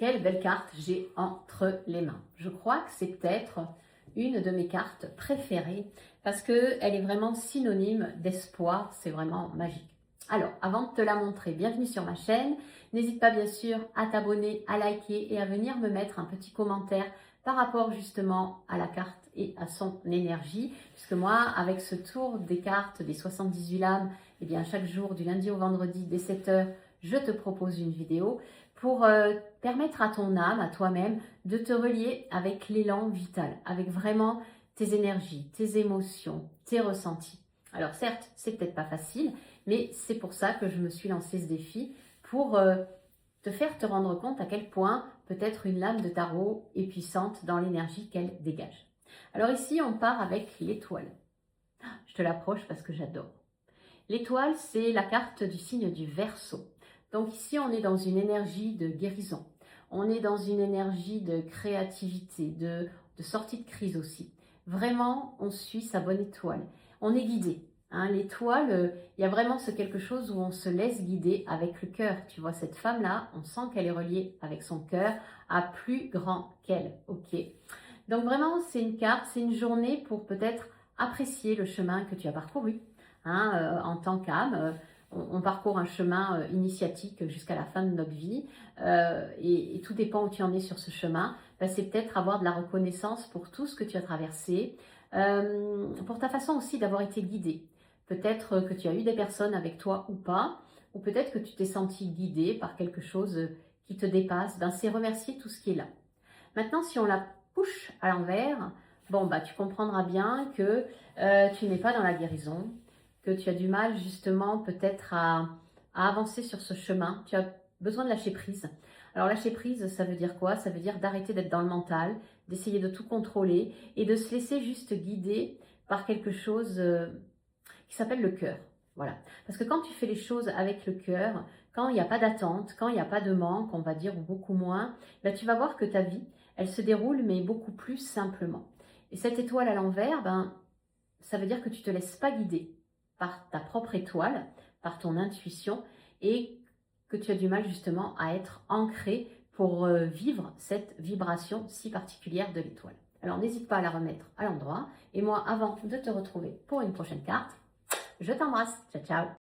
quelle belle carte j'ai entre les mains. Je crois que c'est peut-être une de mes cartes préférées parce qu'elle est vraiment synonyme d'espoir, c'est vraiment magique. Alors, avant de te la montrer, bienvenue sur ma chaîne. N'hésite pas bien sûr à t'abonner, à liker et à venir me mettre un petit commentaire par rapport justement à la carte et à son énergie. Puisque moi, avec ce tour des cartes des 78 lames, eh bien, chaque jour du lundi au vendredi dès 7 h, je te propose une vidéo pour permettre à ton âme, à toi-même, de te relier avec l'élan vital, avec vraiment tes énergies, tes émotions, tes ressentis. Alors certes, c'est peut-être pas facile, mais c'est pour ça que je me suis lancé ce défi, pour te faire te rendre compte à quel point peut-être une lame de tarot est puissante dans l'énergie qu'elle dégage. Alors ici, on part avec l'étoile. Je te l'approche parce que j'adore. L'étoile, c'est la carte du signe du Verseau. Donc ici, on est dans une énergie de guérison. On est dans une énergie de créativité, de sortie de crise aussi. Vraiment, on suit sa bonne étoile. On est guidé. Hein, l'étoile, il y a vraiment ce quelque chose où on se laisse guider avec le cœur. Tu vois, cette femme-là, on sent qu'elle est reliée avec son cœur à plus grand qu'elle. Ok. Donc vraiment, c'est une carte, c'est une journée pour peut-être apprécier le chemin que tu as parcouru. Hein, en tant qu'âme, on parcourt un chemin initiatique jusqu'à la fin de notre vie et tout dépend où tu en es sur ce chemin. Ben, c'est peut-être avoir de la reconnaissance pour tout ce que tu as traversé, pour ta façon aussi d'avoir été guidé. Peut-être que tu as eu des personnes avec toi ou pas, ou peut-être que tu t'es senti guidé par quelque chose qui te dépasse. Ben, c'est remercier tout ce qui est là. Maintenant, si on la couche à l'envers, bon, bah, tu comprendras bien que tu n'es pas dans la guérison, que tu as du mal justement peut-être à avancer sur ce chemin. Tu as besoin de lâcher prise. Alors lâcher prise, ça veut dire quoi? Ça veut dire d'arrêter d'être dans le mental, d'essayer de tout contrôler et de se laisser juste guider par quelque chose qui s'appelle le cœur. Voilà. Parce que quand tu fais les choses avec le cœur, quand il n'y a pas d'attente, quand il n'y a pas de manque, on va dire, ou beaucoup moins, ben, tu vas voir que ta vie, elle se déroule, mais beaucoup plus simplement. Et cette étoile à l'envers, ben, ça veut dire que tu ne te laisses pas guider par ta propre étoile, par ton intuition, et que tu as du mal justement à être ancré pour vivre cette vibration si particulière de l'étoile. Alors n'hésite pas à la remettre à l'endroit. Et moi, avant de te retrouver pour une prochaine carte, je t'embrasse. Ciao, ciao.